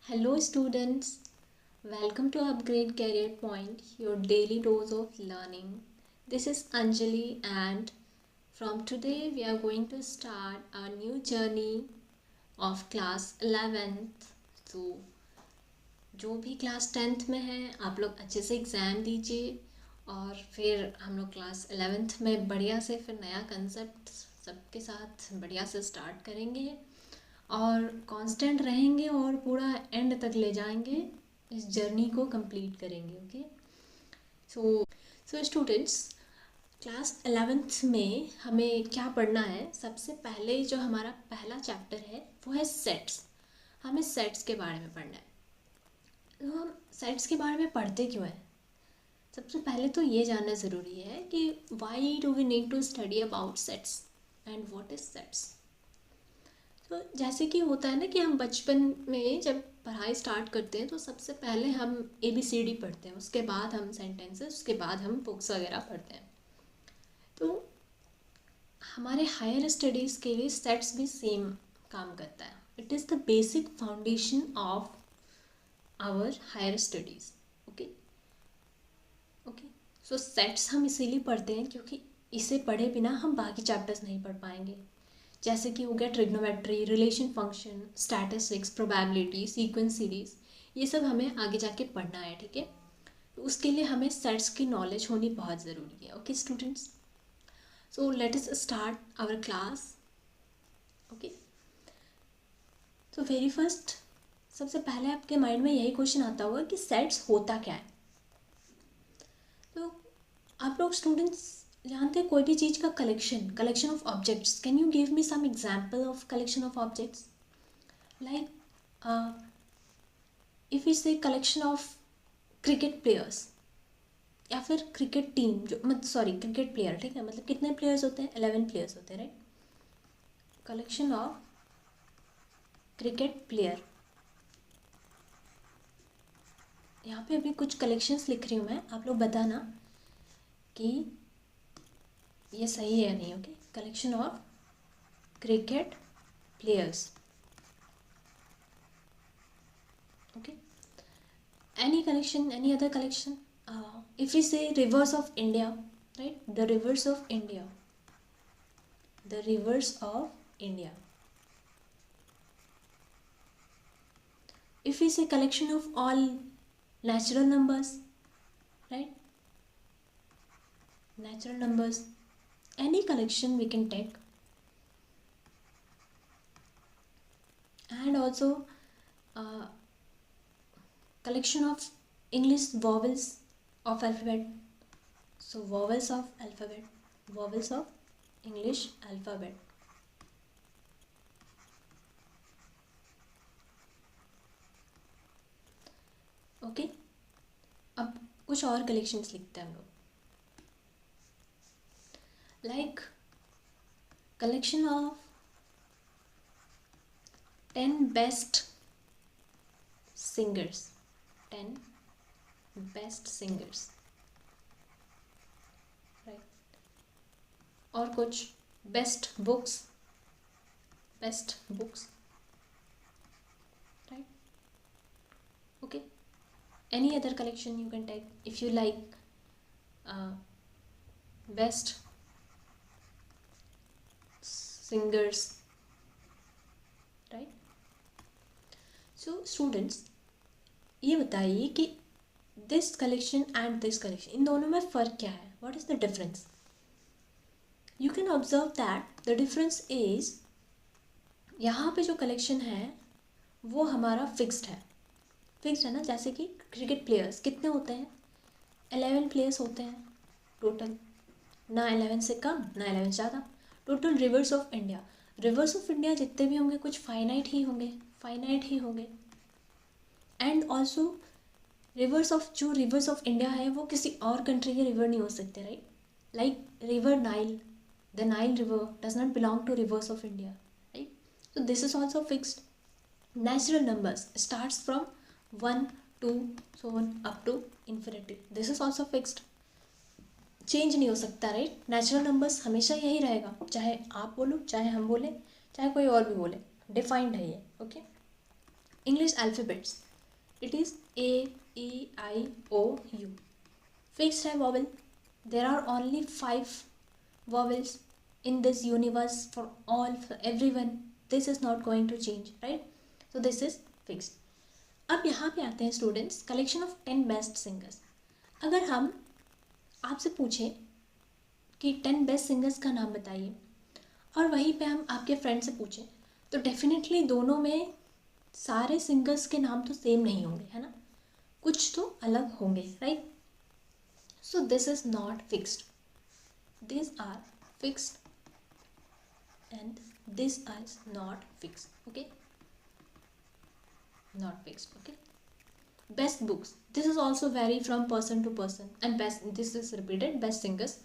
Hello, students. Welcome to Upgrade Career Point, your daily dose of learning. This is Anjali, and from today, we are going to start our new journey of class 11th. So, जो भी class 10th में है, आप लोग अच्छे से exam दीजिए और फिर हम लोग क्लास 11th में बढ़िया से फिर नया कंसेप्ट सबके साथ बढ़िया से स्टार्ट करेंगे और कांस्टेंट रहेंगे और पूरा एंड तक ले जाएंगे, इस जर्नी को कंप्लीट करेंगे. Okay, so students, class 11th में हमें क्या पढ़ना है? सबसे पहले जो हमारा पहला चैप्टर है वो है सेट्स. हमें सेट्स के बारे में पढ़ना है. तो हम सेट्स के बारे में पढ़ते क्यों हैं? सबसे पहले तो ये जानना ज़रूरी है कि why do we need to study about sets and what is sets. तो जैसे कि होता है ना कि हम बचपन में जब पढ़ाई स्टार्ट करते हैं तो सबसे पहले हम ABCD पढ़ते हैं, उसके बाद हम सेंटेंसेस, उसके बाद हम बुक्स वगैरह पढ़ते हैं. तो हमारे हायर स्टडीज़ के लिए सेट्स भी सेम काम करता है. It is the basic foundation of our higher studies. Okay okay so sets हम इसीलिए पढ़ते हैं क्योंकि इसे पढ़े बिना हम बाकी चैप्टर्स नहीं पढ़ पाएंगे. जैसे कि हो गया trigonometry, relation function, statistics, probability, sequence series, ये सब हमें आगे जाके पढ़ना है. ठीक है, तो उसके लिए हमें सेट्स की नॉलेज होनी बहुत ज़रूरी है. Okay students, so let us start our class. Okay, तो वेरी फर्स्ट सबसे पहले आपके माइंड में यही क्वेश्चन आता होगा कि सेट्स होता क्या है. तो आप लोग स्टूडेंट्स जानते हैं कोई भी चीज़ का collection of objects. Can you give me some example of collection of objects? Like if is a collection of cricket players या फिर क्रिकेट टीम, जो क्रिकेट प्लेयर. ठीक है, मतलब कितने प्लेयर्स होते हैं? 11 प्लेयर्स होते हैं, right. Collection of cricket player. यहाँ पे अभी कुछ कलेक्शंस लिख रही हूँ मैं, आप लोग बताना कि ये सही है या नहीं. Okay, collection of cricket players. Okay, any collection, any other collection? If we say rivers of India, right, the rivers of India, the rivers of India. If we say collection of all natural numbers, right, natural numbers, any collection we can take. And also collection of English vowels of alphabet. So vowels of alphabet, vowels of English alphabet. Okay, अब कुछ और collections लिखते हैं हम लोग. Like collection of 10 best singers, 10 best singers, right. और कुछ best books, best books, right. Okay, any other collection you can take if you like. Best singers, right. So students, ये बताइए कि this collection and this collection, इन दोनों में फ़र्क क्या है? What is the difference? You can observe that the difference is, यहाँ पे जो कलेक्शन है वो हमारा फिक्स्ड है. फिक्स्ड है ना, जैसे कि क्रिकेट प्लेयर्स कितने होते हैं? 11 प्लेयर्स होते हैं टोटल, ना 11 से कम ना 11 से ज़्यादा. Total reverse of India, reverse of India जितने भी होंगे कुछ फाइनाइट ही होंगे, फाइनाइट ही होंगे. And also reverse of India है वो किसी और कंट्री के रिवर नहीं हो सकते, right. Like river Nile, the Nile river does not belong to rivers of India, right. So this is also fixed. Natural numbers starts from 1, 2, so on up to infinity. This is also fixed. Change नहीं हो सकता, right. Natural numbers हमेशा यही रहेगा, चाहे आप बोलो, चाहे हम बोले, चाहे कोई और भी बोले. डिफाइंड है ये. Okay, English alphabets, it is A, E, I, O, U. Fixed है vowel. There are only 5 vowels in this universe for all, for everyone. This is not going to change, right? So this is fixed. अब यहाँ पे आते हैं students, collection of 10 best singers. अगर हम आपसे पूछें कि 10 बेस्ट सिंगर्स का नाम बताइए और वहीं पे हम आपके फ्रेंड से पूछें, तो डेफिनेटली दोनों में सारे सिंगर्स के नाम तो सेम नहीं होंगे, है ना, कुछ तो अलग होंगे, right? So this is not fixed. These are fixed and this is not fixed. Okay, not fixed. Okay, best books, this is also vary from person to person, and best, this is repeated, best singers.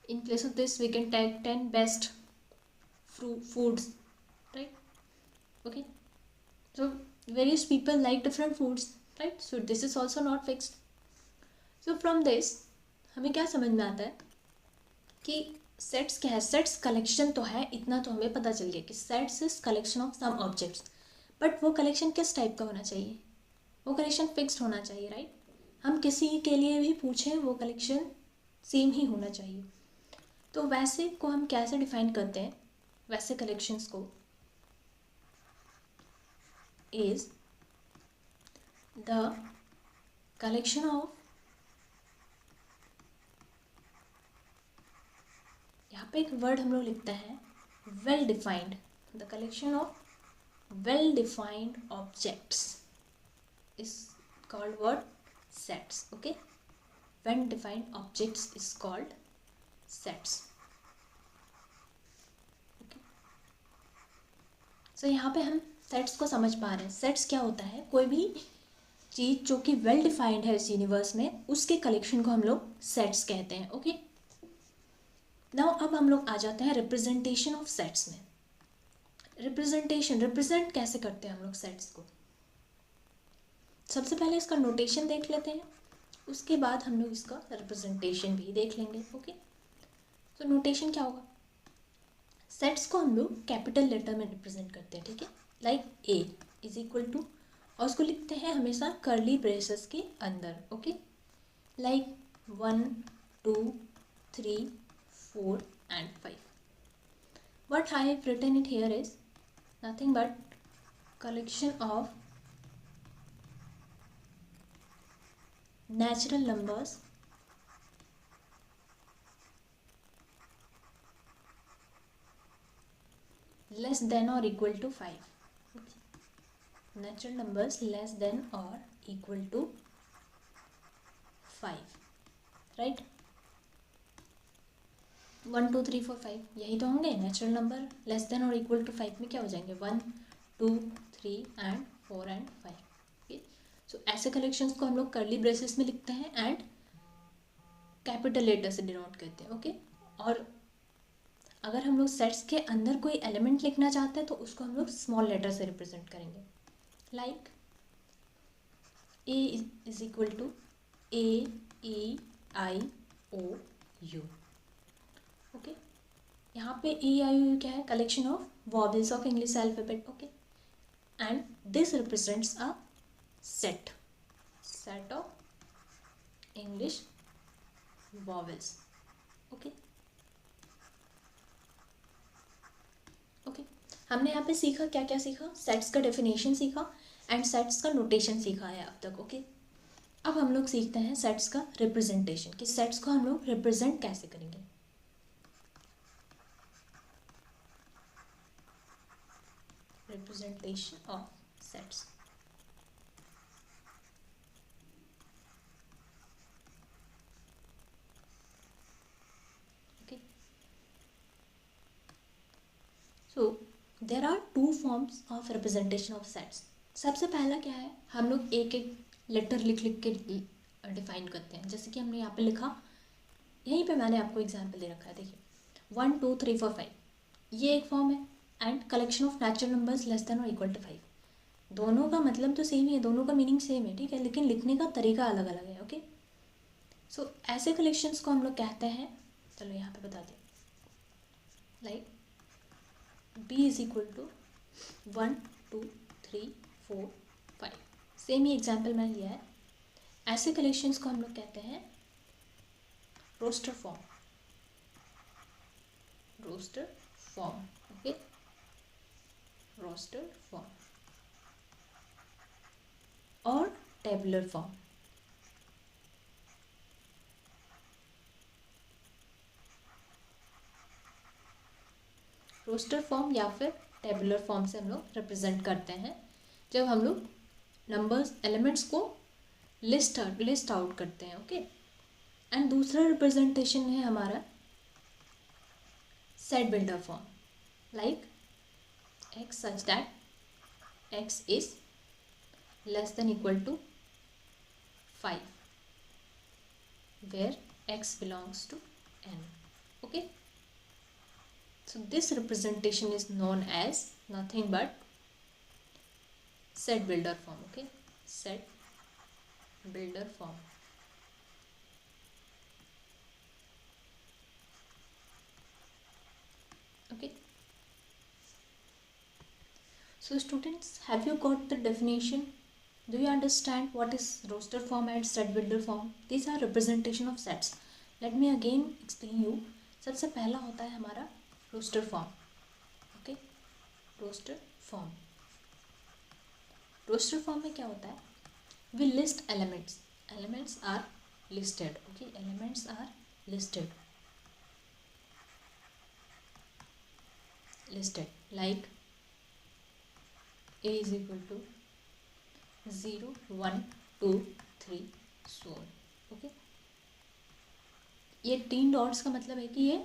In place of this we can take 10 best foods, right? Okay, so various people like different foods, right? So this is also not fixed. So from this हमें क्या समझ में आता है कि sets क्या है. Sets collection तो है, इतना तो हमें पता चल गया कि sets is collection of some objects. But वो कलेक्शन किस टाइप का होना चाहिए? वो कलेक्शन फिक्स्ड होना चाहिए, राइट? हम किसी के लिए भी पूछें वो कलेक्शन सेम ही होना चाहिए. तो वैसे को हम कैसे डिफाइन करते हैं? वैसे कलेक्शंस को इज द कलेक्शन ऑफ, यहाँ पे एक वर्ड हम लोग लिखते हैं well defined. The collection of well defined objects is called word sets. Okay, well defined objects is called sets. Okay, so यहाँ पे हम सेट्स को समझ पा रहे हैं. सेट्स क्या होता है? कोई भी चीज़ जो कि वेल डिफाइंड है इस यूनिवर्स में, उसके कलेक्शन को हम लोग सेट्स कहते हैं. ओके, नाउ अब हम लोग आ जाते हैं रिप्रेजेंटेशन ऑफ सेट्स में. रिप्रेजेंट कैसे करते हैं हम लोग सेट्स को? सबसे पहले इसका नोटेशन देख लेते हैं, उसके बाद हम लोग इसका रिप्रेजेंटेशन भी देख लेंगे. ओके, तो नोटेशन क्या होगा? सेट्स को हम लोग कैपिटल लेटर में रिप्रेजेंट करते हैं, ठीक है? Like A is equal to, और उसको लिखते हैं हमेशा कर्ली ब्रेसेस के अंदर. Okay, like 1, 2, 3, 4 and 5. What I have written it here is nothing but collection of natural numbers less than or equal to 5. Natural numbers less than or equal to 5, right? 1, 2, 3, 4, 5 यही तो होंगे natural number. Less than और equal to 5 में क्या हो जाएंगे? 1, 2, 3 and 4 and 5. Okay, सो ऐसे collections को हम लोग कर्ली ब्रेसेस में लिखते हैं एंड कैपिटल लेटर से डिनोट करते हैं. ओके, और अगर हम लोग सेट्स के अंदर कोई एलिमेंट लिखना चाहते हैं तो उसको हम लोग स्मॉल लेटर से रिप्रेजेंट करेंगे. Like A is equal to A, E, I, O, U. ओके, यहाँ पे E, I, O, U क्या है? Collection of vowels of English alphabet. Okay, and this represents a set of English vowels. Okay, okay, हमने यहाँ पे सीखा, क्या क्या सीखा? सेट्स का डेफिनेशन सीखा एंड सेट्स का नोटेशन सीखा है अब तक. ओके, अब हम लोग सीखते हैं सेट्स का रिप्रेजेंटेशन, कि सेट्स को हम लोग रिप्रेजेंट कैसे करेंगे. Representation of sets. Okay, so there are 2 forms of representation of sets. सबसे पहला क्या है? हम लोग एक एक लेटर लिख के डिफाइन करते हैं. जैसे कि हमने यहाँ पे लिखा, यहीं पे मैंने आपको एग्जांपल दे रखा है, देखिए 1, 2, 3, 4, 5 ये एक फॉर्म है. And collection of natural numbers less than और इक्वल टू 5. दोनों का मतलब तो सेम ही है, दोनों का मीनिंग सेम है, ठीक है, लेकिन लिखने का तरीका अलग अलग है. ओके, सो ऐसे कलेक्शंस को हम लोग कहते हैं, चलो यहाँ पे बताते हैं, like B is equal to 1, 2, 3, 4 5। Same ही एग्जाम्पल मैंने लिया है। ऐसे कलेक्शंस को हम लोग कहते हैं roster form. Roster form, okay, roster form और टेबुलर फॉर्म। रोस्टर फॉर्म या फिर टेबुलर फॉर्म से हम लोग रिप्रेजेंट करते हैं जब हम लोग नंबर्स एलिमेंट्स को लिस्ट आउट करते हैं, ओके। एंड दूसरा रिप्रेजेंटेशन है हमारा set builder form, like x such that x is less than equal to 5 where x belongs to n, okay. So this representation is known as nothing but set builder form, okay, set builder form. Okay, so students, have you got the definition? Do you understand what is roster form and set builder form? These are representation of sets. Let me again explain you. सबसे पहला होता है हमारा roster form, okay, roster form. Roster form में क्या होता है? We list elements. Elements are listed, okay, elements are listed like a is equal to 0 1 2 3 so on, okay. ये 3 डॉट्स का मतलब है कि ये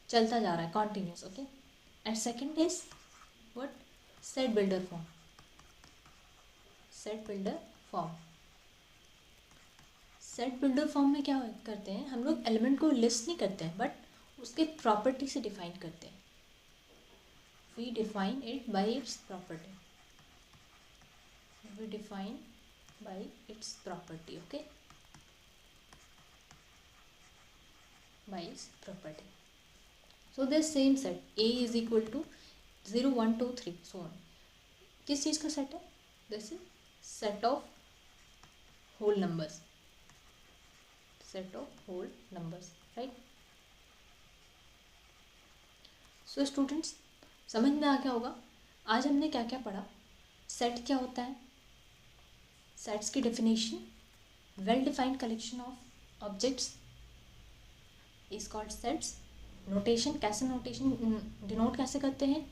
चलता जा रहा है, continuous, okay. And second is what? Set builder form. Set builder form. Set builder form में क्या करते हैं हम लोग? एलिमेंट को लिस्ट नहीं करते हैं बट उसके प्रॉपर्टी से डिफाइन करते हैं. We define it by its property. We define by its property, okay, by its property. So this same set a is equal to 0 1 2 3 so on. किस चीज़ का सेट है? This is set of whole numbers. Set of whole numbers, right? So students, समझ में आ गया होगा आज हमने क्या क्या पढ़ा. सेट क्या होता है? सेट्स की definition, well defined collection of objects is called sets. Notation, कैसे नोटेशन डिनोट कैसे करते हैं?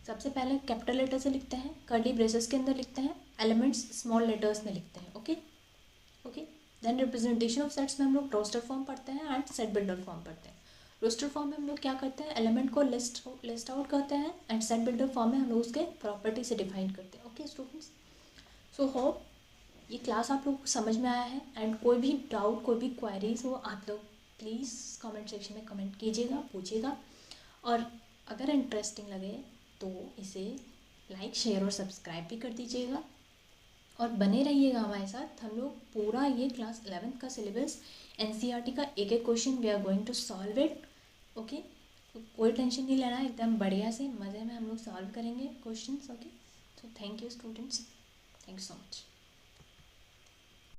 सबसे पहले कैपिटल लेटर से लिखते हैं, कर्ली ब्रेसेस के अंदर लिखते हैं, एलिमेंट्स स्मॉल लेटर्स में लिखते हैं, okay okay. Then representation of sets में हम लोग रोस्टर फॉर्म पढ़ते हैं एंड सेट बिल्डर फॉर्म पढ़ते हैं. रोस्टर फॉर्म में हम लोग क्या करते हैं? एलिमेंट को लिस्ट आउट करते हैं एंड सेट बिल्डर फॉर्म में हम लोग उसके प्रॉपर्टी से डिफाइन करते हैं, ओके स्टूडेंट्स. सो होप ये क्लास आप लोग को समझ में आया है. एंड कोई भी डाउट, कोई भी क्वेरीज हो आप लोग प्लीज़ कमेंट सेक्शन में कमेंट कीजिएगा, पूछिएगा. और अगर इंटरेस्टिंग लगे तो इसे लाइक, शेयर और सब्सक्राइब भी कर दीजिएगा. और बने रहिएगा हमारे साथ. हम लोग पूरा ये क्लास 11th का सिलेबस NCERT का एक एक question we are going to solve it, okay. कोई टेंशन नहीं लेना है, एकदम बढ़िया से मज़े में हम लोग सॉल्व करेंगे question, okay. So thank you students, thank you so much.